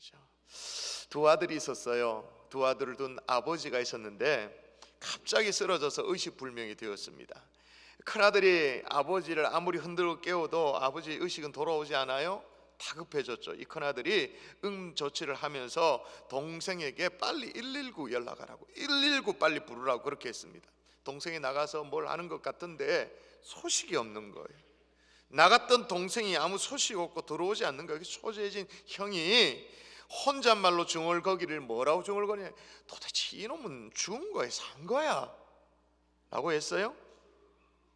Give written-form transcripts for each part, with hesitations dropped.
거죠. 두 아들이 있었어요. 두 아들을 둔 아버지가 있었는데 갑자기 쓰러져서 의식불명이 되었습니다. 큰아들이 아버지를 아무리 흔들어 깨워도 아버지 의식은 돌아오지 않아요. 다급해졌죠. 이 큰아들이 응조치를 하면서 동생에게 빨리 119 연락하라고, 119 빨리 부르라고 그렇게 했습니다. 동생이 나가서 뭘 하는 것 같은데 소식이 없는 거예요. 나갔던 동생이 아무 소식 없고 들어오지 않는 거예요. 초조해진 형이 혼잣말로 중얼거리를 뭐라고 중얼거리냐, 도대체 이놈은 죽은 거야 산 거야 라고 했어요.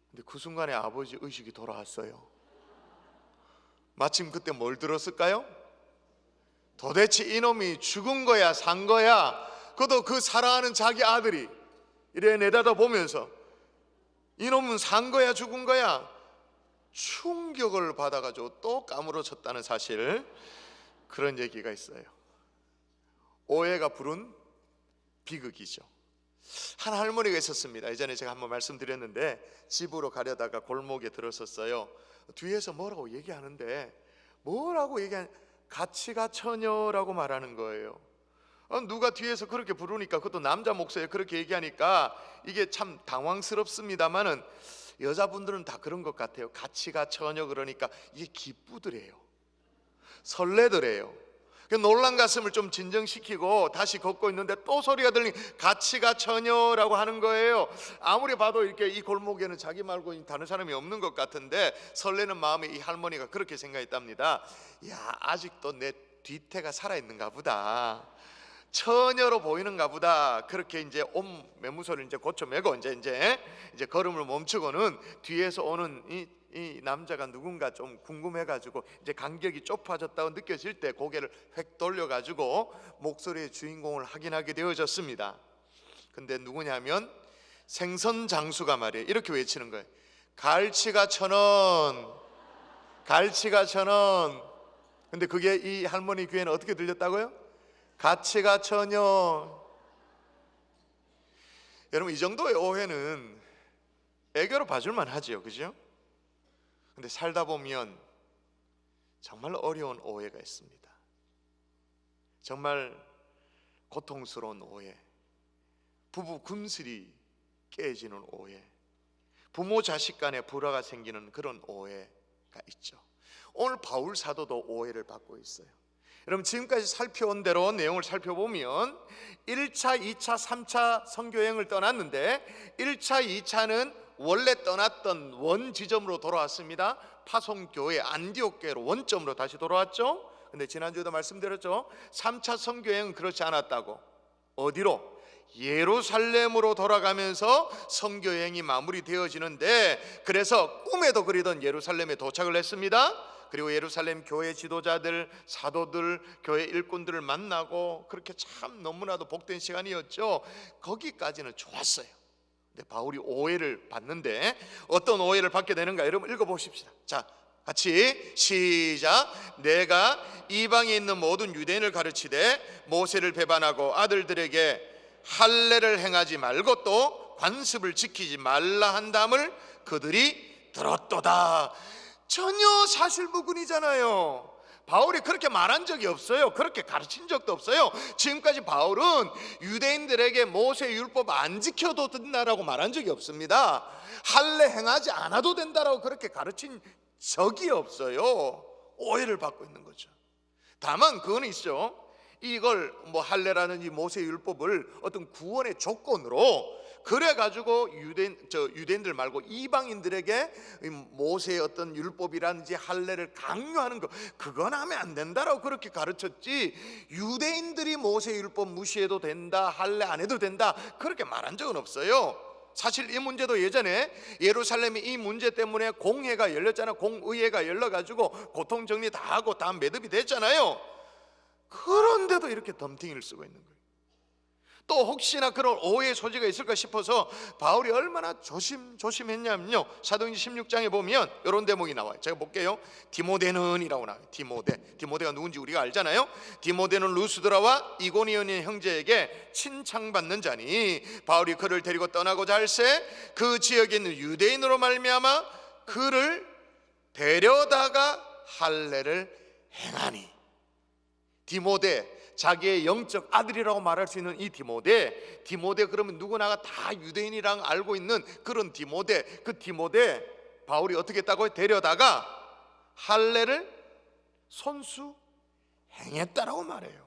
근데 그 순간에 아버지 의식이 돌아왔어요. 마침 그때 뭘 들었을까요? 도대체 이놈이 죽은 거야 산 거야. 그것도 그 사랑하는 자기 아들이 이래 내다다 보면서 이놈은 산 거야 죽은 거야. 충격을 받아가지고 또 까무러쳤다는 사실, 그런 얘기가 있어요. 오해가 부른 비극이죠. 한 할머니가 있었습니다. 예전에 제가 한번 말씀드렸는데 집으로 가려다가 골목에 들었었어요. 뒤에서 뭐라고 얘기하는데, 뭐라고 얘기하냐, 가치가 처녀라고 말하는 거예요. 누가 뒤에서 그렇게 부르니까, 그것도 남자 목소리에 그렇게 얘기하니까 이게 참 당황스럽습니다만은 여자분들은 다 그런 것 같아요. 가치가 처녀 그러니까 이게 기쁘더래요. 설레더래요. 놀란 가슴을 좀 진정시키고 다시 걷고 있는데 또 소리가 들리니 가치가 처녀라고 하는 거예요. 아무리 봐도 이렇게 이 골목에는 자기 말고 다른 사람이 없는 것 같은데 설레는 마음에 이 할머니가 그렇게 생각했답니다. 야, 아직도 내 뒤태가 살아있는가 보다, 처녀로 보이는가 보다. 그렇게 이제 옷 매무소를 이제 고쳐매고 이제 걸음을 멈추고는 뒤에서 오는 이 남자가 누군가 좀 궁금해가지고 이제 간격이 좁아졌다고 느껴질 때 고개를 획 돌려가지고 목소리의 주인공을 확인하게 되어졌습니다. 근데 누구냐면 생선 장수가 말이에요. 이렇게 외치는 거예요. 갈치가 1,000원, 갈치가 1,000원. 근데 그게 이 할머니 귀에는 어떻게 들렸다고요? 가치가 처녀. 여러분, 이 정도의 오해는 애교로 봐줄만 하지요, 그죠? 근데 살다 보면 정말 어려운 오해가 있습니다. 정말 고통스러운 오해, 부부 금슬이 깨지는 오해, 부모 자식 간에 불화가 생기는 그런 오해가 있죠. 오늘 바울 사도도 오해를 받고 있어요. 여러분, 지금까지 살펴온 대로 내용을 살펴보면 1차, 2차, 3차 선교여행을 떠났는데 1차, 2차는 원래 떠났던 원 지점으로 돌아왔습니다. 파송교회 안디옥교회로 원점으로 다시 돌아왔죠. 근데 지난주에도 말씀드렸죠. 3차 선교여행은 그렇지 않았다고. 어디로? 예루살렘으로 돌아가면서 선교여행이 마무리되어지는데, 그래서 꿈에도 그리던 예루살렘에 도착을 했습니다. 그리고 예루살렘 교회 지도자들, 사도들, 교회 일꾼들을 만나고 그렇게 참 너무나도 복된 시간이었죠. 거기까지는 좋았어요. 근데 바울이 오해를 받는데, 어떤 오해를 받게 되는가 여러분 읽어보십시다. 자, 같이 시작. 내가 이방에 있는 모든 유대인을 가르치되 모세를 배반하고 아들들에게 할례를 행하지 말고 또 관습을 지키지 말라 한담을 그들이 들었도다. 전혀 사실무근이잖아요. 바울이 그렇게 말한 적이 없어요. 그렇게 가르친 적도 없어요. 지금까지 바울은 유대인들에게 모세 율법 안 지켜도 된다라고 말한 적이 없습니다. 할례 행하지 않아도 된다라고 그렇게 가르친 적이 없어요. 오해를 받고 있는 거죠. 다만 그건 있죠. 이걸 뭐 할례라는 이 모세 율법을 어떤 구원의 조건으로 그래가지고 유대인들 말고 이방인들에게 모세의 어떤 율법이라든지 할례를 강요하는 거, 그건 하면 안 된다라고 그렇게 가르쳤지, 유대인들이 모세 율법 무시해도 된다, 할례 안 해도 된다, 그렇게 말한 적은 없어요. 사실 이 문제도 예전에 예루살렘이 이 문제 때문에 공회가 열렸잖아요. 공의회가 열려가지고 고통 정리 다 하고 다 매듭이 됐잖아요. 그런데도 이렇게 덤팅이를 쓰고 있는 거예요. 또 혹시나 그런 오해의 소지가 있을까 싶어서 바울이 얼마나 조심했냐면요, 사도행전 16장에 보면 이런 대목이 나와요. 제가 볼게요. 디모데는 이라고 나와요. 디모데가 누군지 우리가 알잖아요. 디모데는 루스드라와 이고니온의 형제에게 칭찬받는 자니 바울이 그를 데리고 떠나고자 할새 그 지역에 있는 유대인으로 말미암아 그를 데려다가 할례를 행하니. 디모데, 자기의 영적 아들이라고 말할 수 있는 이 디모데 그러면 누구나가 다 유대인이랑 알고 있는 그런 디모데, 그 디모데 바울이 어떻게 했다고요? 데려다가 할례를 손수 행했다라고 말해요.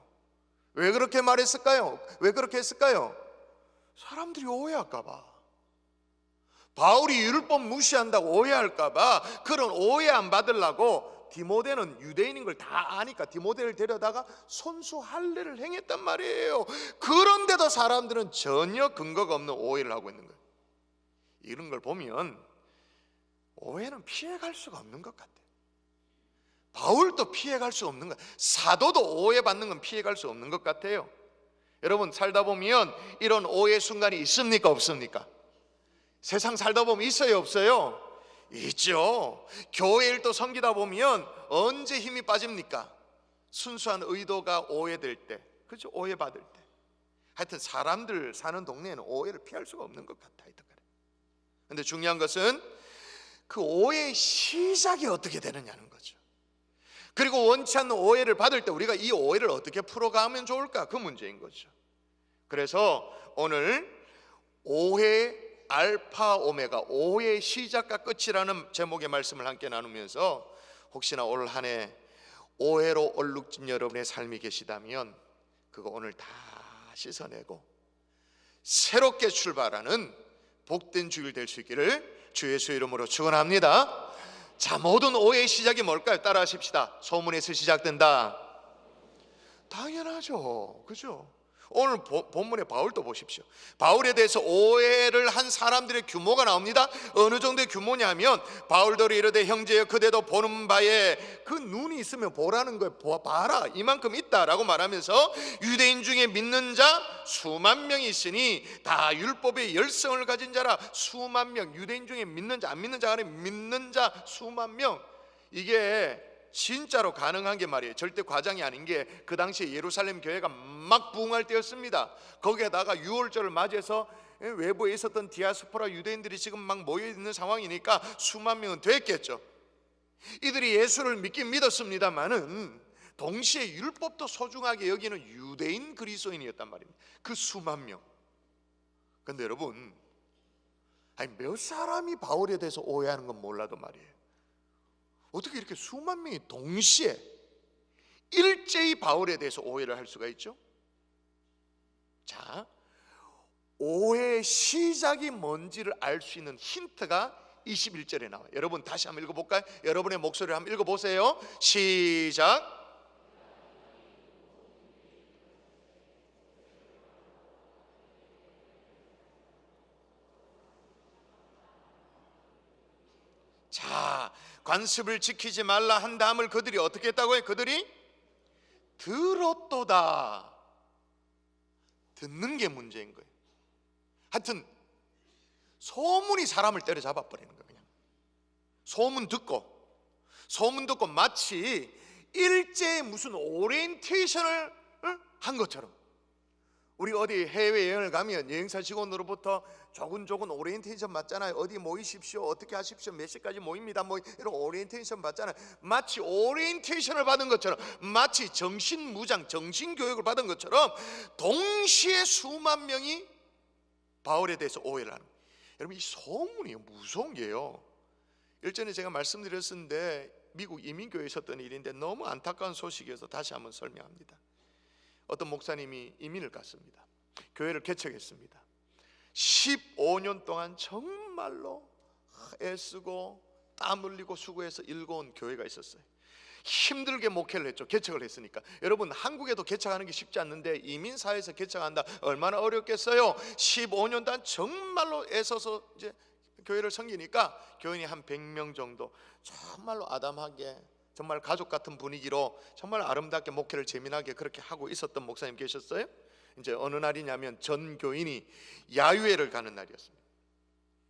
왜 그렇게 말했을까요? 왜 그렇게 했을까요? 사람들이 오해할까봐, 바울이 율법 무시한다고 오해할까봐, 그런 오해 안 받으려고 디모데는 유대인인 걸 다 아니까 디모데를 데려다가 손수 할례를 행했단 말이에요. 그런데도 사람들은 전혀 근거가 없는 오해를 하고 있는 거예요. 이런 걸 보면 오해는 피해갈 수가 없는 것 같아요. 바울도 피해갈 수 없는 것, 사도도 오해받는 건 피해갈 수 없는 것 같아요. 여러분, 살다 보면 이런 오해 순간이 있습니까? 없습니까? 세상 살다 보면 있어요? 없어요? 있죠. 교회 일도 섬기다 보면 언제 힘이 빠집니까? 순수한 의도가 오해될 때, 그죠? 오해받을 때. 하여튼 사람들 사는 동네에는 오해를 피할 수가 없는 것 같아요. 근데 중요한 것은 그 오해의 시작이 어떻게 되느냐는 거죠. 그리고 원치 않는 오해를 받을 때 우리가 이 오해를 어떻게 풀어가면 좋을까? 그 문제인 거죠. 그래서 오늘 오해 알파 오메가, 오해의 시작과 끝이라는 제목의 말씀을 함께 나누면서 혹시나 올 한 해 오해로 얼룩진 여러분의 삶이 계시다면 그거 오늘 다 씻어내고 새롭게 출발하는 복된 주일 될 수 있기를 주 예수의 이름으로 축원합니다. 자, 모든 오해의 시작이 뭘까요? 따라 하십시다. 소문에서 시작된다. 당연하죠, 그죠? 오늘 본문의 바울도 보십시오. 바울에 대해서 오해를 한 사람들의 규모가 나옵니다. 어느 정도의 규모냐면 바울도 이르되 형제여 그대도 보는 바에, 그 눈이 있으면 보라는 거예요. 봐라, 이만큼 있다라고 말하면서 유대인 중에 믿는 자 수만 명이 있으니 다 율법의 열성을 가진 자라. 수만 명, 유대인 중에 믿는 자 안 믿는 자가 아니라 믿는 자 수만 명. 이게 진짜로 가능한 게 말이에요. 절대 과장이 아닌 게 그 당시에 예루살렘 교회가 막 부흥할 때였습니다. 거기에다가 유월절을 맞이해서 외부에 있었던 디아스포라 유대인들이 지금 막 모여 있는 상황이니까 수만 명은 됐겠죠. 이들이 예수를 믿긴 믿었습니다만은 동시에 율법도 소중하게 여기는 유대인 그리스도인이었단 말입니다. 그 수만 명. 근데 여러분, 몇 사람이 바울에 대해서 오해하는 건 몰라도 말이에요, 어떻게 이렇게 수만 명이 동시에 일제히 바울에 대해서 오해를 할 수가 있죠? 자, 오해의 시작이 뭔지를 알 수 있는 힌트가 21절에 나와요. 여러분 다시 한번 읽어볼까요? 여러분의 목소리를 한번 읽어보세요. 시작. 자, 관습을 지키지 말라 한 다음을 그들이 어떻게 했다고요? 그들이 들었도다. 듣는 게 문제인 거예요. 하여튼 소문이 사람을 때려잡아 버리는 거예요. 그냥 소문 듣고 마치 일제에 무슨 오리엔테이션을 한 것처럼, 우리 어디 해외여행을 가면 여행사 직원으로부터 조근조근 오리엔테이션 받잖아요. 어디 모이십시오, 어떻게 하십시오, 몇 시까지 모입니다, 뭐 이런 오리엔테이션 받잖아요. 마치 오리엔테이션을 받은 것처럼, 마치 정신무장, 정신교육을 받은 것처럼 동시에 수만 명이 바울에 대해서 오해를 하는 거예요. 여러분, 이 소문이 무서운 게요, 일전에 제가 말씀드렸었는데 미국 이민교회에 있었던 일인데 너무 안타까운 소식이어서 다시 한번 설명합니다. 어떤 목사님이 이민을 갔습니다. 교회를 개척했습니다. 15년 동안 정말로 애쓰고 땀 흘리고 수고해서 일궈온 교회가 있었어요. 힘들게 목회를 했죠. 개척을 했으니까. 여러분, 한국에도 개척하는 게 쉽지 않는데 이민사회에서 개척한다 얼마나 어렵겠어요. 15년 동안 정말로 애써서 이제 교회를 섬기니까 교인이 한 100명 정도, 정말로 아담하게 정말 가족 같은 분위기로 정말 아름답게 목회를 재미나게 그렇게 하고 있었던 목사님 계셨어요. 이제 어느 날이냐면 전 교인이 야유회를 가는 날이었습니다.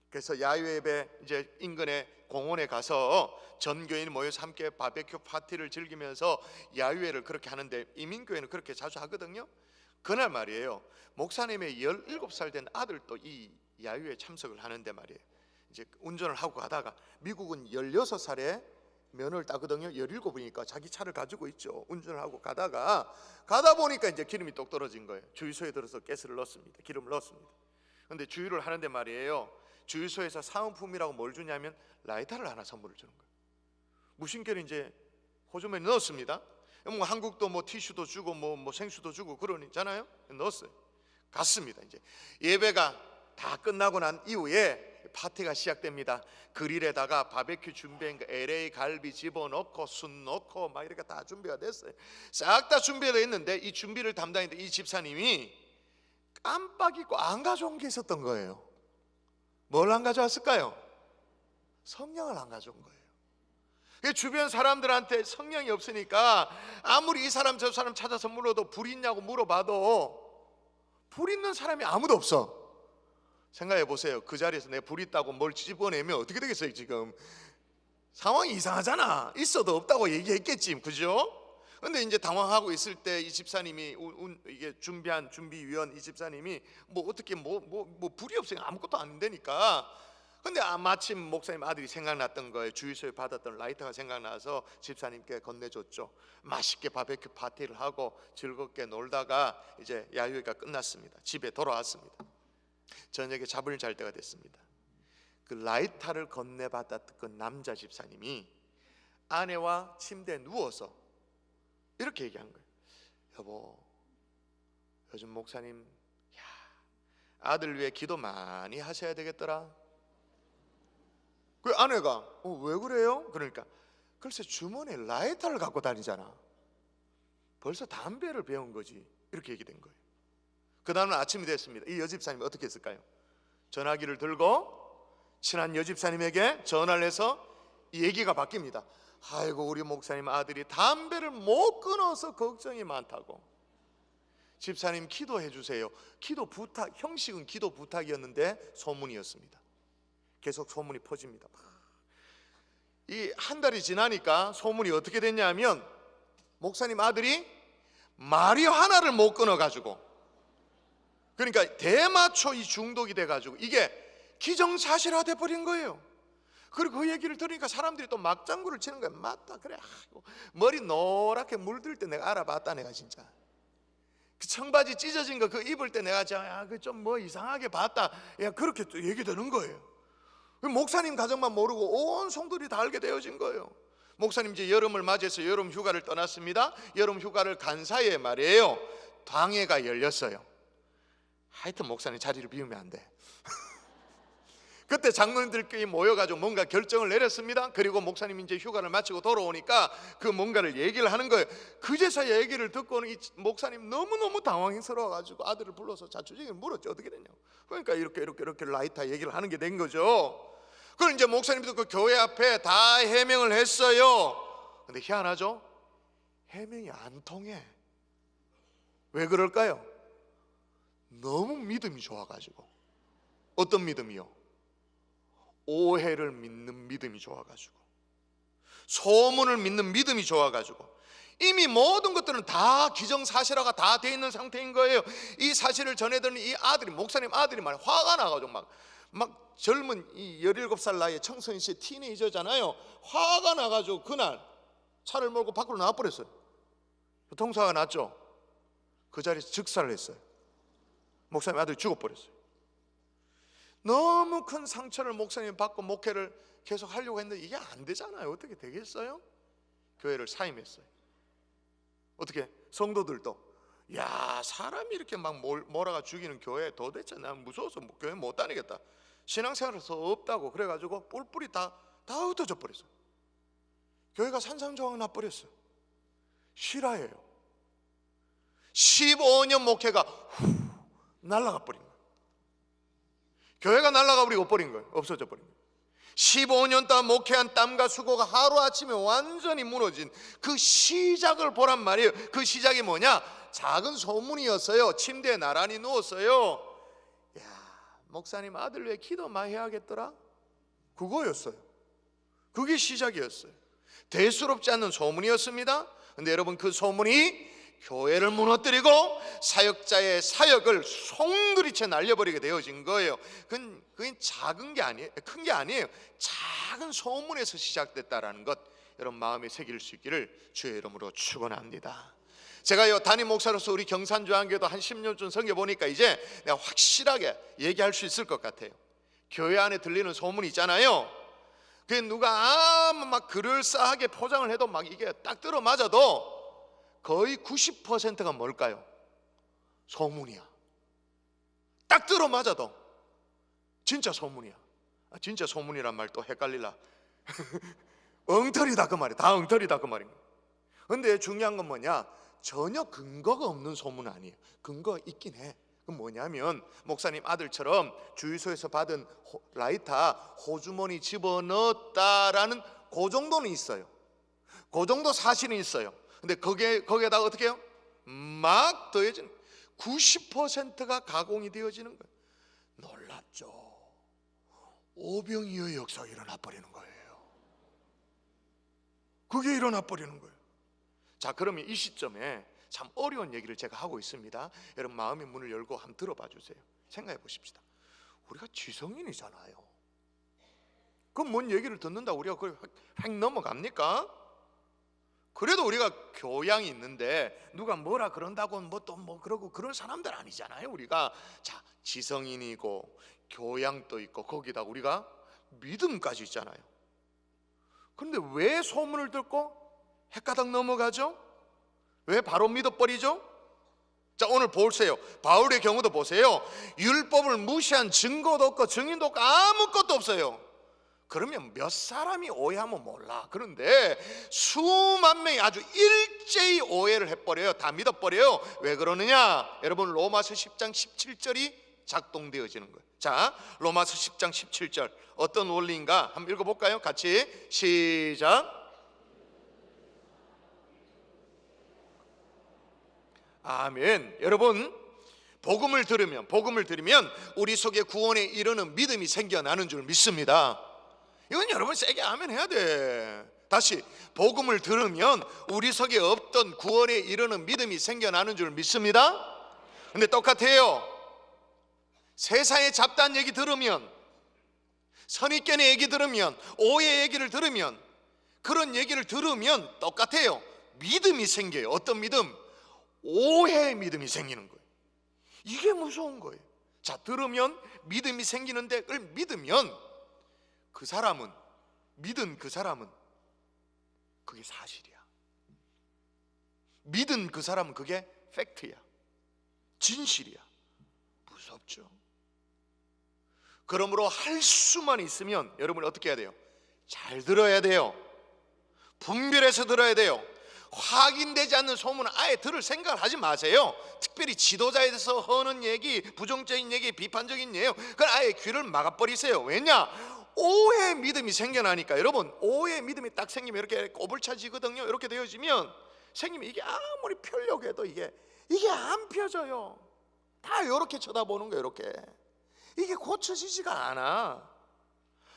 그래서 야유회에 이제 인근의 공원에 가서 전 교인이 모여서 함께 바베큐 파티를 즐기면서 야유회를 그렇게 하는데, 이민교회는 그렇게 자주 하거든요. 그날 말이에요, 목사님의 17살 된 아들도 이 야유회에 참석을 하는데 말이에요, 이제 운전을 하고 가다가, 미국은 16살에 면허를 따거든요. 17이니까 자기 차를 가지고 있죠. 운전을 하고 가다 보니까 이제 기름이 똑 떨어진 거예요. 주유소에 들어서 가스를 넣었습니다. 기름을 넣었습니다. 근데 주유를 하는데 말이에요, 주유소에서 사은품이라고 뭘 주냐면 라이터를 하나 선물을 주는 거예요. 무심결에 이제 호주머니에 넣었습니다. 뭐 한국도 뭐 티슈도 주고 뭐 생수도 주고 그러잖아요. 넣었어요. 갔습니다. 이제 예배가 다 끝나고 난 이후에 파티가 시작됩니다. 그릴에다가 바베큐 준비한 거 LA 갈비 집어넣고 순 넣고 막 이렇게 다 준비가 됐어요. 싹 다 준비가 돼 있는데 이 준비를 담당했던 이 집사님이 깜빡 잊고 안 가져온 게 있었던 거예요. 뭘 안 가져왔을까요? 성령을 안 가져온 거예요. 주변 사람들한테 성령이 없으니까 아무리 이 사람 저 사람 찾아서 물어도 불 있냐고 물어봐도 불 있는 사람이 아무도 없어. 생각해 보세요. 그 자리에서 내 불 있다고 뭘 집어내면 어떻게 되겠어요? 지금 상황이 이상하잖아. 있어도 없다고 얘기했겠지, 그죠? 근데 이제 당황하고 있을 때 이 집사님이 이게 준비위원 이 집사님이 뭐 어떻게 뭐 불이 없으니까 아무것도 안 되니까. 근데 마침 목사님 아들이 생각났던 거예요. 주유소에 받았던 라이터가 생각나서 집사님께 건네줬죠. 맛있게 바베큐 파티를 하고 즐겁게 놀다가 이제 야유회가 끝났습니다. 집에 돌아왔습니다. 저녁에 잠을 잘 때가 됐습니다. 그 라이터를 건네받았던 그 남자 집사님이 아내와 침대에 누워서 이렇게 얘기한 거예요. 여보, 요즘 목사님 아들 위해 기도 많이 하셔야 되겠더라. 그 아내가 왜 그래요? 그러니까 글쎄 주머니에 라이터를 갖고 다니잖아. 벌써 담배를 배운 거지. 이렇게 얘기된 거예요. 그 다음날 아침이 됐습니다. 이 여집사님이 어떻게 했을까요? 전화기를 들고 친한 여집사님에게 전화를 해서 이 얘기가 바뀝니다. 아이고, 우리 목사님 아들이 담배를 못 끊어서 걱정이 많다고. 집사님 기도해 주세요. 기도 부탁, 형식은 기도 부탁이었는데 소문이었습니다. 계속 소문이 퍼집니다. 이 한 달이 지나니까 소문이 어떻게 됐냐면 목사님 아들이 마리화나를 못 끊어가지고, 그러니까 대마초 이 중독이 돼가지고 이게 기정사실화 돼버린 거예요. 그리고 그 얘기를 들으니까 사람들이 또 막장구를 치는 거야. 맞다, 그래. 아이고, 머리 노랗게 물들 때 내가 알아봤다. 내가 진짜 그 청바지 찢어진 거 그 입을 때 내가 그 좀 뭐 이상하게 봤다. 야, 그렇게 또 얘기되는 거예요. 목사님 가정만 모르고 온 성도들이 다 알게 되어진 거예요. 목사님 이제 여름을 맞이해서 여름 휴가를 떠났습니다. 여름 휴가를 간 사이에 말이에요, 당회가 열렸어요. 하여튼 목사님 자리를 비우면 안 돼. 그때 장로님들끼리 모여가지고 뭔가 결정을 내렸습니다. 그리고 목사님이 이제 휴가를 마치고 돌아오니까 그 뭔가를 얘기를 하는 거예요. 그제서야 얘기를 듣고는 이 목사님 너무너무 당황스러워가지고 아들을 불러서 자초지게 물었죠. 어떻게 됐냐고. 그러니까 이렇게 라이터 얘기를 하는 게 된 거죠. 그걸 이제 목사님도 그 교회 앞에 다 해명을 했어요. 근데 희한하죠? 해명이 안 통해. 왜 그럴까요? 너무 믿음이 좋아가지고. 어떤 믿음이요? 오해를 믿는 믿음이 좋아가지고, 소문을 믿는 믿음이 좋아가지고, 이미 모든 것들은 다 기정사실화가 다 돼 있는 상태인 거예요. 이 사실을 전해드는 이 아들이, 목사님 아들이 말 화가 나가지고 막 젊은 이 17살 나이에 청소년 시 티네이저잖아요. 화가 나가지고 그날 차를 몰고 밖으로 나와버렸어요. 교통사고가 났죠. 그 자리에서 즉사를 했어요. 목사님 아들이 죽어버렸어요. 너무 큰 상처를 목사님이 받고 목회를 계속 하려고 했는데 이게 안 되잖아요. 어떻게 되겠어요? 교회를 사임했어요. 어떻게? 성도들도 야, 사람이 이렇게 막 몰아가 죽이는 교회 도대체 난 무서워서 교회 못 다니겠다. 신앙생활할 수 없다고 그래가지고 뿔뿔이 다 흩어져 버렸어요. 교회가 산산조각 나버렸어요. 실화예요. 15년 목회가 날아가 버린 거예요. 교회가 날아가 버린 거예요. 없어져 버린 거예요. 15년 동안 목회한 땀과 수고가 하루아침에 완전히 무너진 그 시작을 보란 말이에요. 그 시작이 뭐냐? 작은 소문이었어요. 침대에 나란히 누웠어요. 야, 목사님 아들 왜 기도 많이 해야겠더라? 그거였어요. 그게 시작이었어요. 대수롭지 않는 소문이었습니다. 근데 여러분, 그 소문이 교회를 무너뜨리고 사역자의 사역을 송두리째 날려버리게 되어진 거예요. 그건 작은 게 아니에요. 큰 게 아니에요. 작은 소문에서 시작됐다라는 것, 여러분 마음에 새길 수 있기를 주의 이름으로 축원합니다. 제가요 담임 목사로서 우리 경산중앙교회도 한 10년쯤 섬겨보니까 이제 내가 확실하게 얘기할 수 있을 것 같아요. 교회 안에 들리는 소문이 있잖아요. 그 누가 아무 막 그럴싸하게 포장을 해도 막 이게 딱 들어맞아도 거의 90%가 뭘까요? 소문이야. 딱 들어맞아도 진짜 소문이야. 진짜 소문이란 말 또 헷갈리라. 엉터리다 그 말이야. 다 엉터리다 그 말입니다. 근데 중요한 건 뭐냐? 전혀 근거가 없는 소문은 아니에요. 근거가 있긴 해. 그건 뭐냐면 목사님 아들처럼 주유소에서 받은 라이터 호주머니 집어넣었다라는 그 정도는 있어요. 그 정도 사실은 있어요. 근데 거기에다가 어떻게 해요? 막 더해지는 90%가 가공이 되어지는 거예요. 놀랍죠. 오병이어의 역사가 일어나 버리는 거예요. 그게 일어나 버리는 거예요. 자, 그러면 이 시점에 참 어려운 얘기를 제가 하고 있습니다. 여러분 마음의 문을 열고 한번 들어봐 주세요. 생각해 보십시다. 우리가 지성인이잖아요. 그럼 뭔 얘기를 듣는다 우리가 그걸 획 넘어갑니까? 그래도 우리가 교양이 있는데 누가 뭐라 그런다고 뭐 또 뭐 그러고 그런 사람들 아니잖아요. 우리가 자 지성인이고 교양도 있고 거기다 우리가 믿음까지 있잖아요. 그런데 왜 소문을 듣고 헷가닥 넘어가죠? 왜 바로 믿어버리죠? 자, 오늘 보세요. 바울의 경우도 보세요. 율법을 무시한 증거도 없고 증인도 없고 아무것도 없어요. 그러면 몇 사람이 오해하면 몰라. 그런데 수만 명이 아주 일제히 오해를 해버려요. 다 믿어버려요. 왜 그러느냐? 여러분 로마서 10장 17절이 작동되어지는 거예요. 자, 로마서 10장 17절 어떤 원리인가 한번 읽어볼까요? 같이 시작. 아멘. 여러분 복음을 들으면 우리 속에 구원에 이르는 믿음이 생겨나는 줄 믿습니다. 이건 여러분 세게 아멘 해야 돼. 다시 복음을 들으면 우리 속에 없던 구원에 이르는 믿음이 생겨나는 줄 믿습니다. 근데 똑같아요. 세상의 잡다한 얘기 들으면, 선입견의 얘기 들으면, 오해 얘기를 들으면, 그런 얘기를 들으면 똑같아요. 믿음이 생겨요. 어떤 믿음? 오해의 믿음이 생기는 거예요. 이게 무서운 거예요. 자, 들으면 믿음이 생기는데 그걸 믿으면 그 사람은 믿은 그 사람은 그게 사실이야. 믿은 그 사람은 그게 팩트야. 진실이야. 무섭죠. 그러므로 할 수만 있으면 여러분 어떻게 해야 돼요? 잘 들어야 돼요. 분별해서 들어야 돼요. 확인되지 않는 소문은 아예 들을 생각을 하지 마세요. 특별히 지도자에 대해서 허는 얘기, 부정적인 얘기, 비판적인 얘기, 그건 아예 귀를 막아버리세요. 왜냐? 오해의 믿음이 생겨나니까. 여러분 오해의 믿음이 딱 생기면 이렇게 꼬불차지거든요. 이렇게 되어지면 생기면 이게 아무리 펴려고 해도 이게 안 펴져요. 다 이렇게 쳐다보는 거예요. 이렇게 이게 고쳐지지가 않아.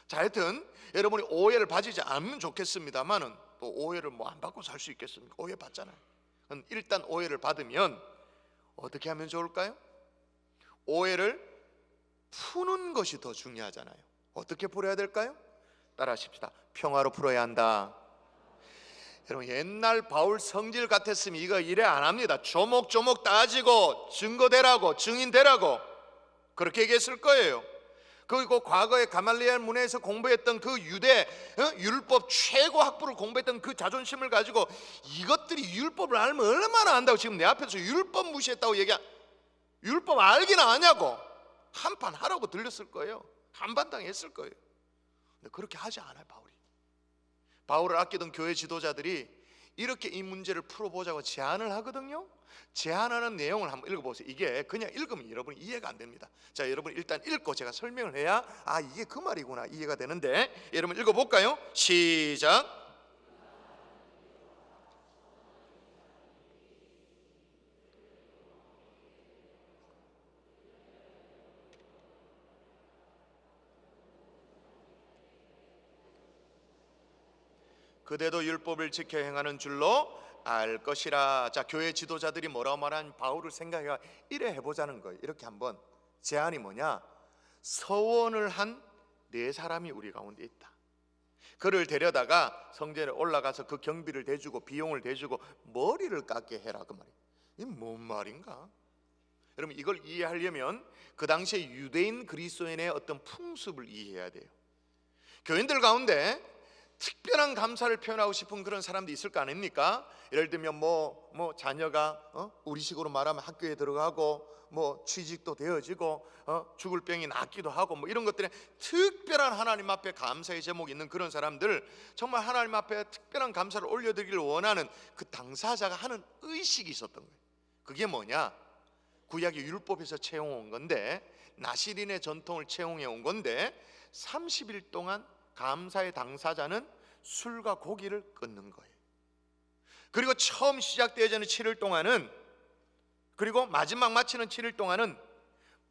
자, 하여튼 여러분이 오해를 받지 않으면 좋겠습니다만은 또 오해를 뭐 안 받고 살 수 있겠습니까? 오해 받잖아요. 일단 오해를 받으면 어떻게 하면 좋을까요? 오해를 푸는 것이 더 중요하잖아요. 어떻게 풀어야 될까요? 따라 하십시다. 평화로 풀어야 한다. 여러분 옛날 바울 성질 같았으면 이거 이래 안 합니다. 조목조목 따지고 증거대라고 증인대라고 그렇게 얘기했을 거예요. 그리고 과거에 가말리엘 문화에서 공부했던 그 유대 율법 최고 학부를 공부했던 그 자존심을 가지고 이것들이 율법을 알면 얼마나 안다고 지금 내 앞에서 율법 무시했다고 율법 알긴 아냐고 한판 하라고 들렸을 거예요. 한판 당했을 거예요. 근데 그렇게 하지 않아요. 바울을 아끼던 교회 지도자들이 이렇게 이 문제를 풀어보자고 제안을 하거든요. 제안하는 내용을 한번 읽어보세요. 이게 그냥 읽으면 여러분이 이해가 안 됩니다. 자, 여러분 일단 읽고 제가 설명을 해야 이게 그 말이구나 이해가 되는데, 여러분 읽어볼까요? 시작. 그대도 율법을 지켜 행하는 줄로 알 것이라. 자, 교회 지도자들이 뭐라고 말하는 바울을 생각해 이래 해보자는 거예요. 이렇게 한번 제안이 뭐냐? 서원을 한 네 사람이 우리 가운데 있다. 그를 데려다가 성전에 올라가서 그 경비를 대주고 비용을 대주고 머리를 깎게 해라, 그 말이에요. 이게 뭔 말인가? 여러분, 이걸 이해하려면 그 당시에 유대인 그리스도인의 어떤 풍습을 이해해야 돼요. 교인들 가운데 특별한 감사를 표현하고 싶은 그런 사람도 있을 거 아닙니까? 예를 들면 뭐 자녀가 우리식으로 말하면 학교에 들어가고 뭐 취직도 되어지고 죽을 병이 낫기도 하고 뭐 이런 것들에 특별한 하나님 앞에 감사의 제목이 있는 그런 사람들, 정말 하나님 앞에 특별한 감사를 올려드리기를 원하는 그 당사자가 하는 의식이 있었던 거예요. 그게 뭐냐? 구약의 율법에서 채용한 건데, 나시린의 전통을 채용해 온 건데, 30일 동안 감사의 당사자는 술과 고기를 끊는 거예요. 그리고 처음 시작되어지는 7일 동안은, 그리고 마지막 마치는 7일 동안은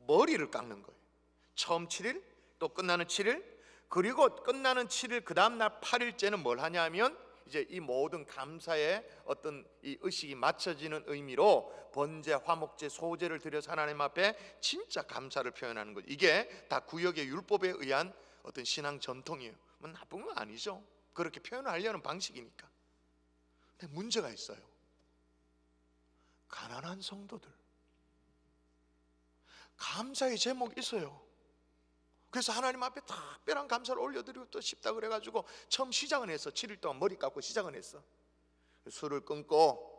머리를 깎는 거예요. 처음 7일, 또 끝나는 7일, 그리고 끝나는 7일 그 다음날 8일째는 뭘 하냐면 이제 이 모든 감사의 어떤 이 의식이 맞춰지는 의미로 번제, 화목제, 소제를 드려서 하나님 앞에 진짜 감사를 표현하는 거죠. 이게 다 구역의 율법에 의한 어떤 신앙 전통이에요. 뭐 나쁜 건 아니죠. 그렇게 표현하려는 방식이니까. 근데 문제가 있어요. 가난한 성도들, 감사의 제목이 있어요. 그래서 하나님 앞에 특별한 감사를 올려드리고 또 싶다 그래가지고 처음 시작은 했어. 7일 동안 머리 깎고 시작은 했어. 술을 끊고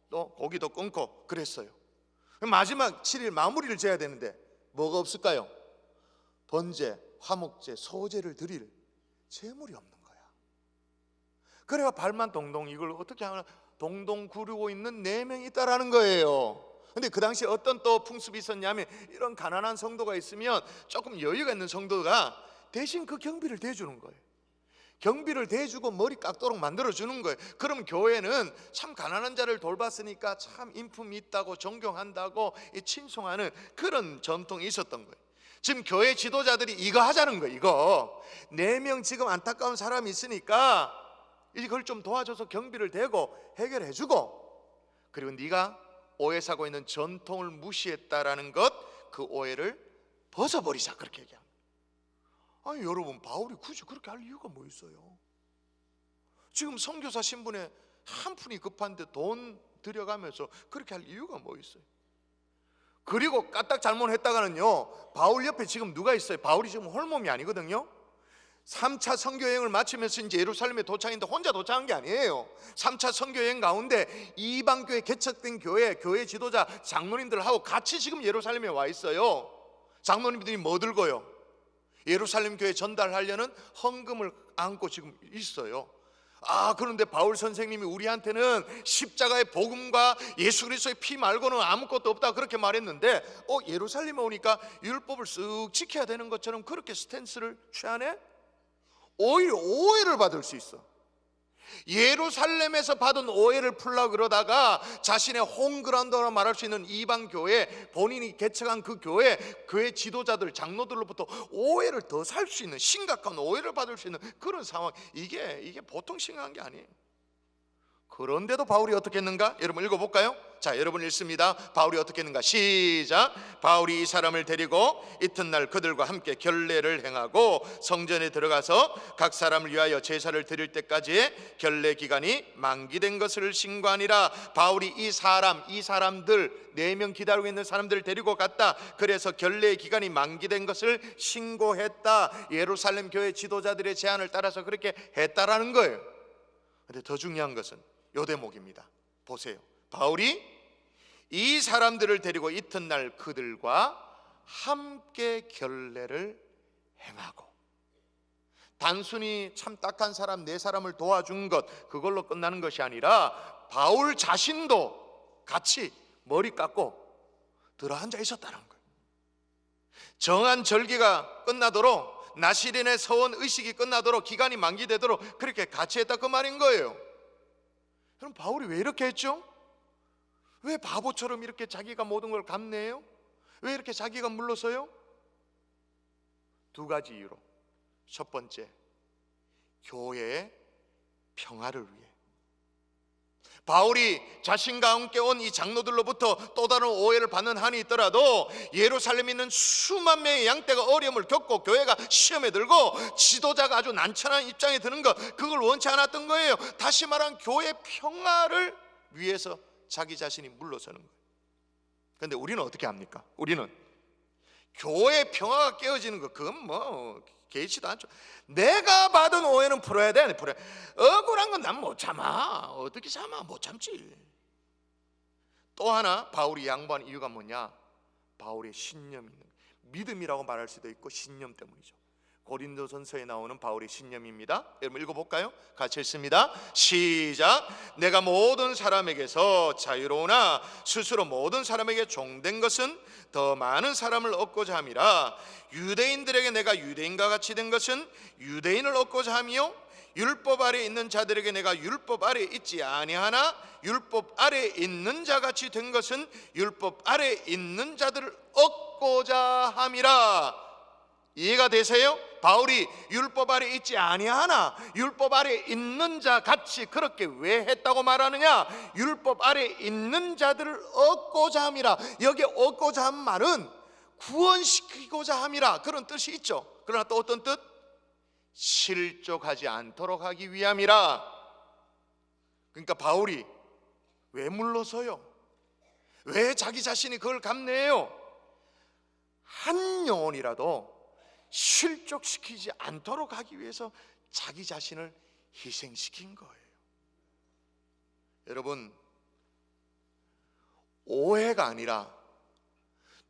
또 고기도 끊고 그랬어요. 마지막 7일 마무리를 지어야 되는데 뭐가 없을까요? 번제, 화목제, 소제를 드릴 재물이 없는 거야. 그래가 발만 동동, 이걸 어떻게 하나 동동 구르고 있는 4명이 있다라는 거예요. 근데 그 당시에 어떤 또 풍습이 있었냐면, 이런 가난한 성도가 있으면 조금 여유가 있는 성도가 대신 그 경비를 대주는 거예요. 경비를 대주고 머리 깎도록 만들어주는 거예요. 그럼 교회는 참 가난한 자를 돌봤으니까 참 인품이 있다고 존경한다고 칭송하는 그런 전통이 있었던 거예요. 지금 교회 지도자들이 이거 하자는 거예요. 이거 4명 지금 안타까운 사람이 있으니까 이걸 좀 도와줘서 경비를 대고 해결해주고, 그리고 네가 오해 사고 있는 전통을 무시했다라는 것, 그 오해를 벗어버리자, 그렇게 얘기합니다. 아니 여러분, 바울이 굳이 그렇게 할 이유가 뭐 있어요? 지금 선교사 신분에 한 푼이 급한데 돈 들여가면서 그렇게 할 이유가 뭐 있어요? 그리고 까딱 잘못했다가는요, 바울 옆에 지금 누가 있어요? 바울이 지금 홀몸이 아니거든요. 3차 선교여행을 마치면서 이제 예루살렘에 도착했는데 혼자 도착한 게 아니에요. 3차 선교여행 가운데 이방교회 개척된 교회 지도자 장로님들하고 같이 지금 예루살렘에 와 있어요. 장로님들이 뭐 들고요? 예루살렘 교회 전달하려는 헌금을 안고 지금 있어요. 그런데 바울 선생님이 우리한테는 십자가의 복음과 예수 그리스도의 피 말고는 아무것도 없다 그렇게 말했는데, 예루살렘에 오니까 율법을 쓱 지켜야 되는 것처럼 그렇게 스탠스를 취하네? 오히려 오해를 받을 수 있어. 예루살렘에서 받은 오해를 풀려고 그러다가 자신의 홈그라운드로 말할 수 있는 이방 교회, 본인이 개척한 그 교회 지도자들, 장로들로부터 오해를 더 살 수 있는, 심각한 오해를 받을 수 있는 그런 상황, 이게 보통 심각한 게 아니에요. 그런데도 바울이 어떻게 했는가? 여러분 읽어볼까요? 자, 여러분 읽습니다. 바울이 어떻게 했는가? 시작. 바울이 이 사람을 데리고 이튿날 그들과 함께 결례를 행하고 성전에 들어가서 각 사람을 위하여 제사를 드릴 때까지의 결례 기간이 만기된 것을 신고하니라. 바울이 이 사람들 4명 기다리고 있는 사람들을 데리고 갔다. 그래서 결례 기간이 만기된 것을 신고했다. 예루살렘 교회 지도자들의 제안을 따라서 그렇게 했다라는 거예요. 근데 더 중요한 것은 요 대목입니다. 보세요. 바울이 이 사람들을 데리고 이튿날 그들과 함께 결례를 행하고, 단순히 참 딱한 사람 4사람을 도와준 것, 그걸로 끝나는 것이 아니라 바울 자신도 같이 머리 깎고 들어앉아 있었다는 거예요. 정한 절기가 끝나도록, 나시린의 서원 의식이 끝나도록, 기간이 만기되도록 그렇게 같이 했다, 그 말인 거예요. 그럼 바울이 왜 이렇게 했죠? 왜 바보처럼 이렇게 자기가 모든 걸 감내해요? 왜 이렇게 자기가 물러서요? 2가지 이유로. 첫 번째, 교회의 평화를 위해. 바울이 자신과 함께 온 이 장로들로부터 또 다른 오해를 받는 한이 있더라도 예루살렘에 있는 수만 명의 양떼가 어려움을 겪고 교회가 시험에 들고 지도자가 아주 난처한 입장에 드는 것, 그걸 원치 않았던 거예요. 다시 말하면 교회 평화를 위해서 자기 자신이 물러서는 거예요. 그런데 우리는 어떻게 합니까? 우리는 교회 평화가 깨어지는 거, 그건 뭐 개의치도 않죠. 내가 받은 오해는 풀어야 돼. 억울한 건 난 못 참아. 어떻게 참아? 못 참지. 또 하나 바울이 양보한 이유가 뭐냐? 바울의 신념이 있는 거예요. 믿음이라고 말할 수도 있고 신념 때문이죠. 고린도전서에 나오는 바울의 신념입니다. 여러분 읽어볼까요? 같이 읽습니다. 시작. 내가 모든 사람에게서 자유로우나 스스로 모든 사람에게 종된 것은 더 많은 사람을 얻고자 함이라. 유대인들에게 내가 유대인과 같이 된 것은 유대인을 얻고자 함이요, 율법 아래 있는 자들에게 내가 율법 아래 있지 아니하나 율법 아래 있는 자같이 된 것은 율법 아래 있는 자들을 얻고자 함이라. 이해가 되세요? 바울이 율법 아래 있지 아니하나 율법 아래 있는 자 같이 그렇게 왜 했다고 말하느냐? 율법 아래 있는 자들을 얻고자 함이라. 여기 얻고자 한 말은 구원시키고자 함이라, 그런 뜻이 있죠. 그러나 또 어떤 뜻? 실족하지 않도록 하기 위함이라. 그러니까 바울이 왜 물러서요? 왜 자기 자신이 그걸 감내해요? 한 영혼이라도 실족시키지 않도록 하기 위해서 자기 자신을 희생시킨 거예요. 여러분, 오해가 아니라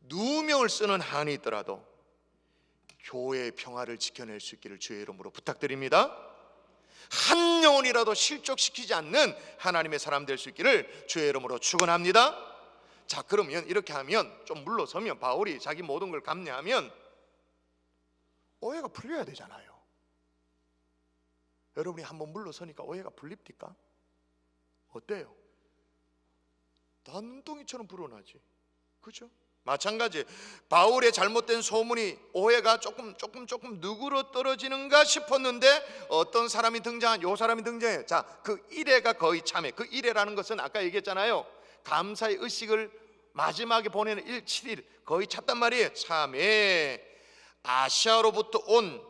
누명을 쓰는 한이 있더라도 교회의 평화를 지켜낼 수 있기를 주의 이름으로 부탁드립니다. 한 영혼이라도 실족시키지 않는 하나님의 사람 될 수 있기를 주의 이름으로 축원합니다. 자, 그러면 이렇게 하면, 좀 물러서면, 바울이 자기 모든 걸 감내하면 오해가 풀려야 되잖아요. 여러분이 한번 물러서니까 오해가 풀립니까? 어때요? 다 눈덩이처럼 불어나지, 그렇죠? 마찬가지, 바울의 잘못된 소문이, 오해가 조금 누그러 떨어지는가 싶었는데 어떤 사람이 요 사람이 등장해요. 자, 그 이레가 거의 참회. 그 이레라는 것은 아까 얘기했잖아요. 감사의 의식을 마지막에 보내는 7일 거의 찼단 말이에요. 참회. 아시아로부터 온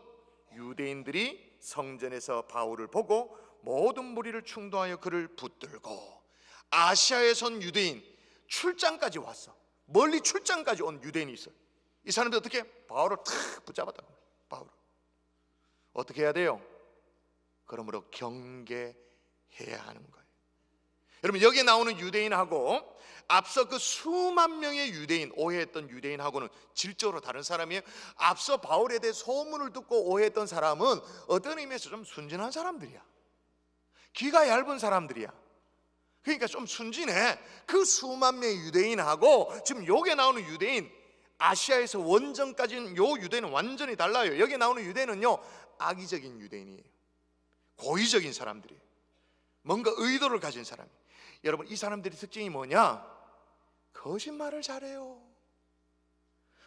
유대인들이 성전에서 바울을 보고 모든 무리를 충동하여 그를 붙들고, 아시아에서 온 유대인, 출장까지 왔어. 멀리 출장까지 온 유대인이 있어요. 이 사람들 어떻게? 바울을 탁 붙잡았다. 바울을 어떻게 해야 돼요? 그러므로 경계해야 하는 거예요. 여러분, 여기에 나오는 유대인하고 앞서 그 수만 명의 유대인, 오해했던 유대인하고는 질적으로 다른 사람이에요. 앞서 바울에 대해 소문을 듣고 오해했던 사람은 어떤 의미에서 좀 순진한 사람들이야. 귀가 얇은 사람들이야. 그러니까 좀 순진해. 그 수만 명의 유대인하고 지금 여기에 나오는 유대인, 아시아에서 원전까지는 요 유대인은 완전히 달라요. 여기 나오는 유대인은요, 악의적인 유대인이에요. 고의적인 사람들이에요. 뭔가 의도를 가진 사람이에요. 여러분, 이 사람들의 특징이 뭐냐? 거짓말을 잘해요.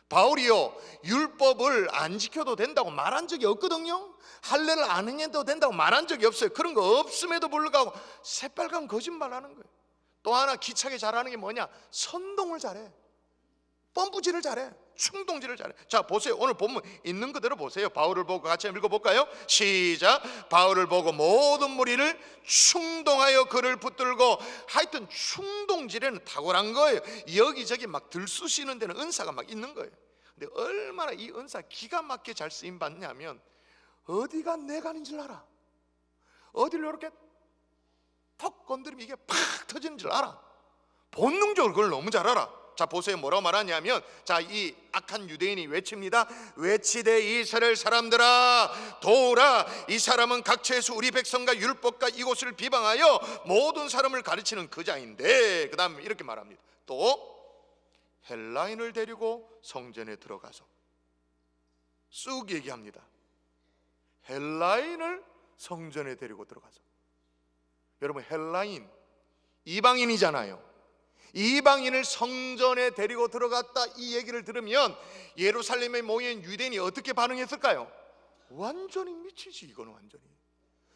바울이요, 율법을 안 지켜도 된다고 말한 적이 없거든요. 할례를 안 행해도 된다고 말한 적이 없어요. 그런 거 없음에도 불구하고 새빨간 거짓말하는 거예요. 또 하나 기차게 잘하는 게 뭐냐? 선동을 잘해. 펌프질을 잘해. 충동질을 잘해. 자, 보세요. 오늘 본문 있는 그대로 보세요. 바울을 보고 같이 읽어볼까요? 시작. 바울을 보고 모든 무리를 충동하여 그를 붙들고. 하여튼 충동질에는 탁월한 거예요. 여기저기 막 들쑤시는 데는 은사가 막 있는 거예요. 근데 얼마나 이 은사 기가 막히게 잘 쓰임 받냐면, 어디가 내관인 줄 알아. 어디를 이렇게 턱 건드리면 이게 팍 터지는 줄 알아. 본능적으로 그걸 너무 잘 알아. 자, 보세요. 뭐라고 말하냐면, 자, 이 악한 유대인이 외칩니다. 외치되 이스라엘 사람들아 도우라. 이 사람은 각처에서 우리 백성과 율법과 이곳을 비방하여 모든 사람을 가르치는 그 자인데, 그 다음에 이렇게 말합니다. 또 헬라인을 데리고 성전에 들어가서 쑥 얘기합니다. 헬라인을 성전에 데리고 들어가서. 여러분, 헬라인 이방인이잖아요. 이방인을 성전에 데리고 들어갔다, 이 얘기를 들으면 예루살렘에 모인 유대인이 어떻게 반응했을까요? 완전히 미치지. 이거는 완전히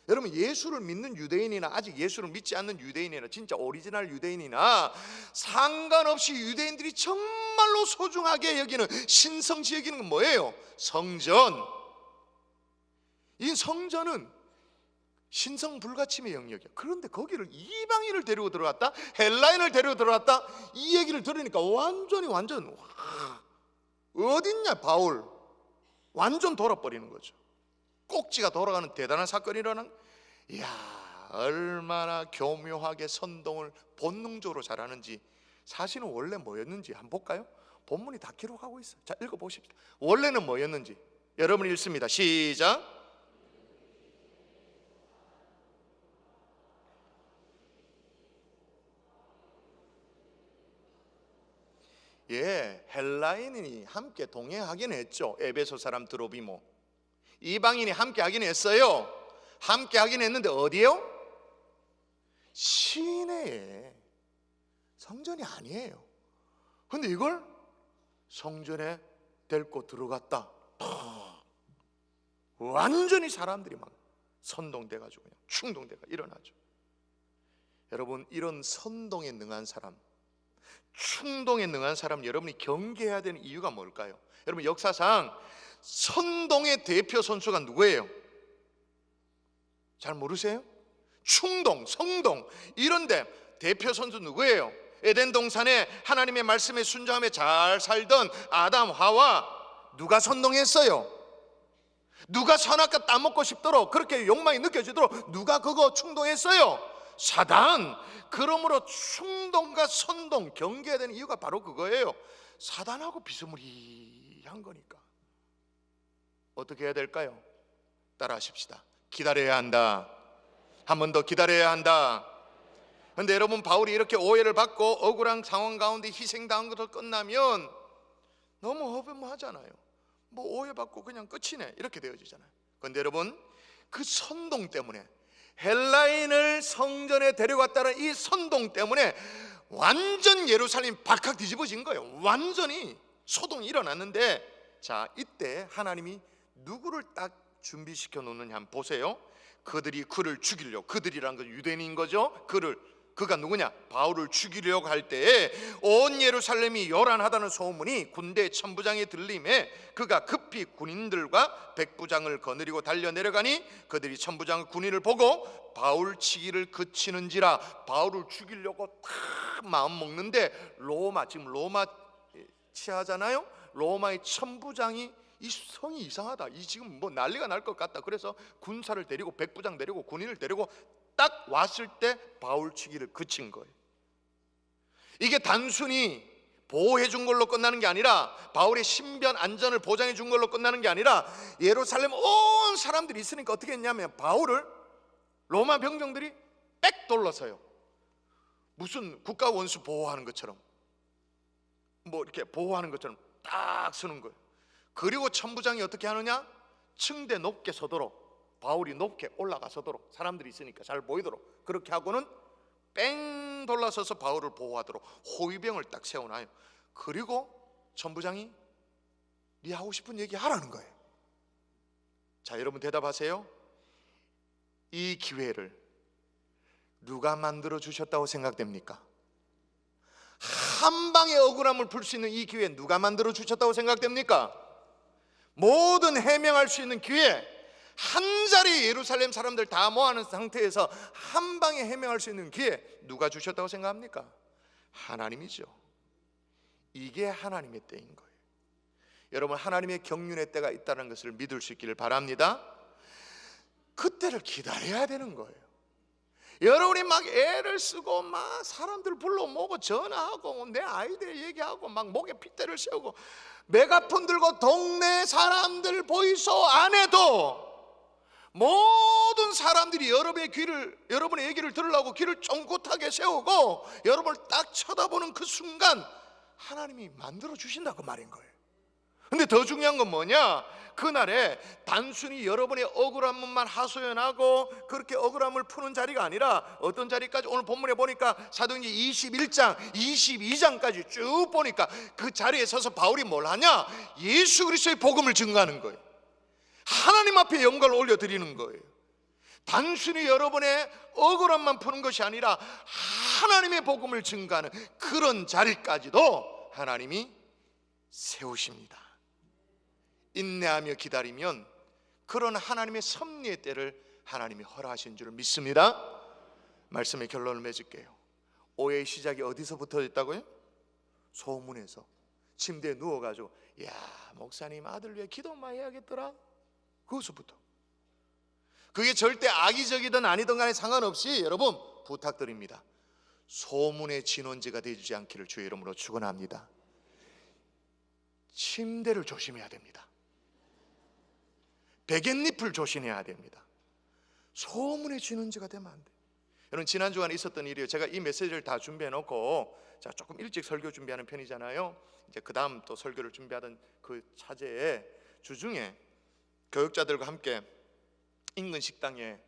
여러분, 예수를 믿는 유대인이나 아직 예수를 믿지 않는 유대인이나 진짜 오리지널 유대인이나 상관없이 유대인들이 정말로 소중하게 여기는, 신성시 여기는 건 뭐예요? 성전. 이 성전은 신성 불가침의 영역이야. 그런데 거기를 이방인을 데리고 들어갔다, 헬라인을 데리고 들어갔다, 이 얘기를 들으니까 완전 어딨냐 바울, 완전 돌아버리는 거죠. 꼭지가 돌아가는 대단한 사건이 일어난. 이야, 얼마나 교묘하게 선동을 본능적으로 잘하는지. 사실은 원래 뭐였는지 한번 볼까요? 본문이 다 기록하고 있어요. 자, 읽어보십시다. 원래는 뭐였는지 여러분 읽습니다. 시작. 예, 헬라인이 함께 동행하긴 했죠. 에베소 사람 드로비모, 이방인이 함께 하긴 했어요. 함께 하긴 했는데 어디에요? 시내에, 성전이 아니에요. 근데 이걸 성전에 데리고 들어갔다. 완전히 사람들이 막 선동돼가지고 그냥 충동돼가 일어나죠. 여러분, 이런 선동에 능한 사람, 충동에 능한 사람, 여러분이 경계해야 되는 이유가 뭘까요? 여러분, 역사상 선동의 대표 선수가 누구예요? 잘 모르세요? 충동, 성동, 이런데 대표 선수 누구예요? 에덴 동산에 하나님의 말씀에 순종하며 잘 살던 아담, 하와, 누가 선동했어요? 누가 선악과 따먹고 싶도록, 그렇게 욕망이 느껴지도록 누가 그거 충동했어요? 사단. 그러므로 충동과 선동 경계해야 되는 이유가 바로 그거예요. 사단하고 비스무리한 거니까. 어떻게 해야 될까요? 따라 하십시다. 기다려야 한다. 한 번 더 기다려야 한다. 그런데 여러분, 바울이 이렇게 오해를 받고 억울한 상황 가운데 희생당한 것으로 끝나면 너무 허무하잖아요. 뭐 오해받고 그냥 끝이네, 이렇게 되어지잖아요. 그런데 여러분, 그 선동 때문에, 헬라인을 성전에 데려갔다는 이 선동 때문에 완전 예루살렘이 발칵 뒤집어진 거예요. 완전히 소동이 일어났는데, 자, 이때 하나님이 누구를 딱 준비시켜 놓느냐 한번 보세요. 그들이 그를 죽이려고, 그들이란 건 유대인인 거죠. 그가 누구냐? 바울을 죽이려고 할 때에 온 예루살렘이 요란하다는 소문이 군대 천부장에 들림에 그가 급히 군인들과 백부장을 거느리고 달려 내려가니 그들이 천부장 군인을 보고 바울 치기를 그치는지라. 바울을 죽이려고 탁 마음 먹는데 지금 로마 치하잖아요. 로마의 천부장이 이 성이 이상하다, 이 지금 뭐 난리가 날 것 같다. 그래서 군사를 데리고, 백부장 데리고, 군인을 데리고 딱 왔을 때 바울 치기를 그친 거예요. 이게 단순히 보호해 준 걸로 끝나는 게 아니라, 바울의 신변 안전을 보장해 준 걸로 끝나는 게 아니라, 예루살렘 온 사람들이 있으니까 어떻게 했냐면 바울을 로마 병정들이 빽 돌러서요. 무슨 국가 원수 보호하는 것처럼, 뭐 이렇게 보호하는 것처럼 딱 서는 거예요. 그리고 천부장이 어떻게 하느냐? 층대 높게 서도록, 바울이 높게 올라가서도록, 사람들이 있으니까 잘 보이도록 그렇게 하고는 뺑 돌아서서 바울을 보호하도록 호위병을 딱 세워놔요. 그리고 천부장이 네 하고 싶은 얘기 하라는 거예요. 자, 여러분 대답하세요. 이 기회를 누가 만들어 주셨다고 생각됩니까? 한 방에 억울함을 풀 수 있는 이 기회 누가 만들어 주셨다고 생각됩니까? 모든 해명할 수 있는 기회, 한 자리 예루살렘 사람들 다 모아놓은 상태에서 한 방에 해명할 수 있는 기회 누가 주셨다고 생각합니까? 하나님이죠. 이게 하나님의 때인 거예요. 여러분, 하나님의 경륜의 때가 있다는 것을 믿을 수 있기를 바랍니다. 그때를 기다려야 되는 거예요. 여러분이 막 애를 쓰고 막 사람들 불러 모으고 전화하고 내 아이디어 얘기하고 막 목에 핏대를 세우고 메가폰 들고 동네 사람들 보이소 안 해도 모든 사람들이 여러분의 얘기를 들으려고 귀를 쫑긋하게 세우고 여러분을 딱 쳐다보는 그 순간 하나님이 만들어 주신다, 그 말인 거예요. 근데 더 중요한 건 뭐냐? 그날에 단순히 여러분의 억울함만 하소연하고 그렇게 억울함을 푸는 자리가 아니라 어떤 자리까지, 오늘 본문에 보니까 사도행전 21장 22장까지 쭉 보니까 그 자리에 서서 바울이 뭘 하냐? 예수 그리스도의 복음을 증거하는 거예요. 하나님 앞에 영광을 올려드리는 거예요. 단순히 여러분의 억울함만 푸는 것이 아니라 하나님의 복음을 증거하는 그런 자리까지도 하나님이 세우십니다. 인내하며 기다리면 그런 하나님의 섭리의 때를 하나님이 허락하신 줄 믿습니다. 말씀의 결론을 맺을게요. 오해의 시작이 어디서부터 있다고요? 소문에서. 침대에 누워가지고 야, 목사님 아들 위해 기도만 해야겠더라. 그것부터. 그게 절대 악의적이든 아니든 간에 상관없이 여러분 부탁드립니다. 소문의 진원지가 되지 않기를 주의 이름으로 축원합니다. 침대를 조심해야 됩니다. 베갯잎을 조심해야 됩니다. 소문의 진원지가 되면 안 돼요. 여러분 지난 주간에 있었던 일이에요. 제가 이 메시지를 다 준비해 놓고 제가 조금 일찍 설교 준비하는 편이잖아요. 이제 그 다음 또 설교를 준비하던 그 차제에 주중에 교육자들과 함께 인근 식당에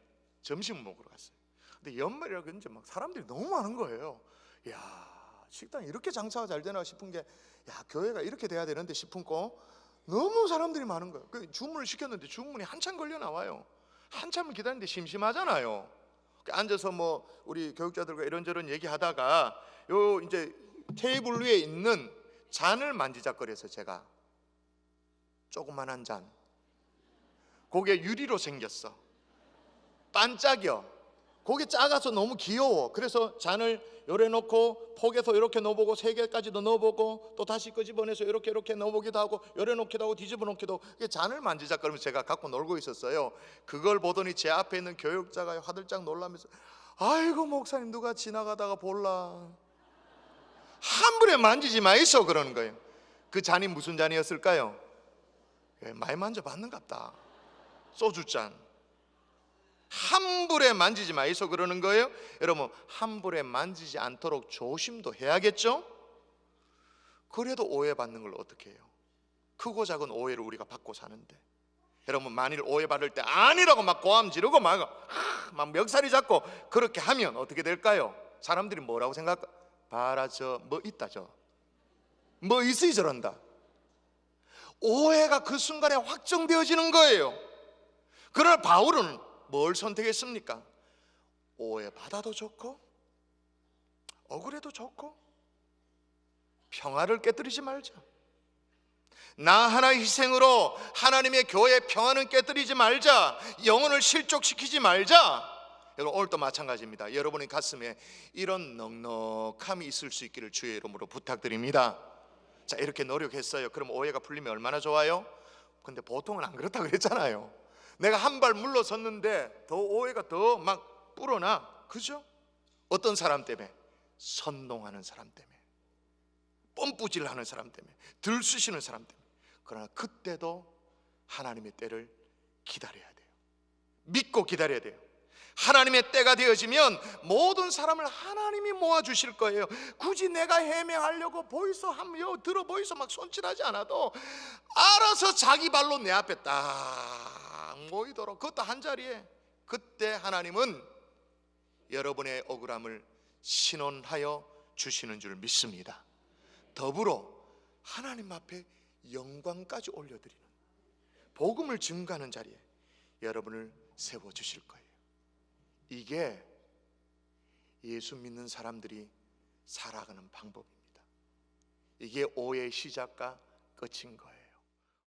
점심을 먹으러 갔어요. 근데 연말이라 그런지 막 사람들이 너무 많은 거예요. 야, 식당이 이렇게 장사가 잘 되나 싶은 게, 야, 교회가 이렇게 돼야 되는데 싶은 거 너무 사람들이 많은 거예요. 그 주문을 시켰는데 주문이 한참 걸려 나와요. 한참을 기다리는데 심심하잖아요. 앉아서 뭐 우리 교육자들과 이런저런 얘기하다가 요 이제 테이블 위에 있는 잔을 만지작거려서 제가 조그만한 잔, 그게 유리로 생겼어. 반짝여. 그게 작아서 너무 귀여워. 그래서 잔을 요래 놓고 폭에서 이렇게 넣어보고 3개까지도 넣어보고 또 다시 끄집어내서 이렇게 넣어보기도 하고 요래 놓기도 하고 뒤집어 놓기도 하고 잔을 만지작거리면서 제가 갖고 놀고 있었어요. 그걸 보더니 제 앞에 있는 교육자가 화들짝 놀라면서 아이고 목사님 누가 지나가다가 볼라. 함부로 만지지 마이소 그러는 거예요. 그 잔이 무슨 잔이었을까요? 많이 만져봤는갑다. 소주잔. 함부로 만지지 마이소 그러는 거예요. 여러분 함부로 만지지 않도록 조심도 해야겠죠? 그래도 오해받는 걸 어떻게 해요? 크고 작은 오해를 우리가 받고 사는데 여러분 만일 오해받을 때 아니라고 막 고함 지르고 막 멱살이 잡고 그렇게 하면 어떻게 될까요? 사람들이 뭐라고 생각할까? 봐라 저 뭐 있다 저 뭐 있으니 저런다. 오해가 그 순간에 확정되어지는 거예요. 그러나 바울은 뭘 선택했습니까? 오해받아도 좋고 억울해도 좋고 평화를 깨뜨리지 말자. 나 하나 희생으로 하나님의 교회 평화는 깨뜨리지 말자. 영혼을 실족시키지 말자. 여러분 오늘도 마찬가지입니다. 여러분의 가슴에 이런 넉넉함이 있을 수 있기를 주의 이름으로 부탁드립니다. 자, 이렇게 노력했어요. 그럼 오해가 풀리면 얼마나 좋아요? 근데 보통은 안 그렇다고 그랬잖아요. 내가 한 발 물러섰는데 더 오해가 더 막 불어나. 그죠? 어떤 사람 때문에? 선동하는 사람 때문에, 뻔뿌질하는 사람 때문에, 들쑤시는 사람 때문에. 그러나 그때도 하나님의 때를 기다려야 돼요. 믿고 기다려야 돼요. 하나님의 때가 되어지면 모든 사람을 하나님이 모아주실 거예요. 굳이 내가 해명하려고 보이소 하며 들어 보이소 막 손질하지 않아도 알아서 자기 발로 내 앞에 딱 모이도록, 그것도 한 자리에. 그때 하나님은 여러분의 억울함을 신원하여 주시는 줄 믿습니다. 더불어 하나님 앞에 영광까지 올려드리는, 복음을 증거하는 자리에 여러분을 세워주실 거예요. 이게 예수 믿는 사람들이 살아가는 방법입니다. 이게 오해의 시작과 끝인 거예요.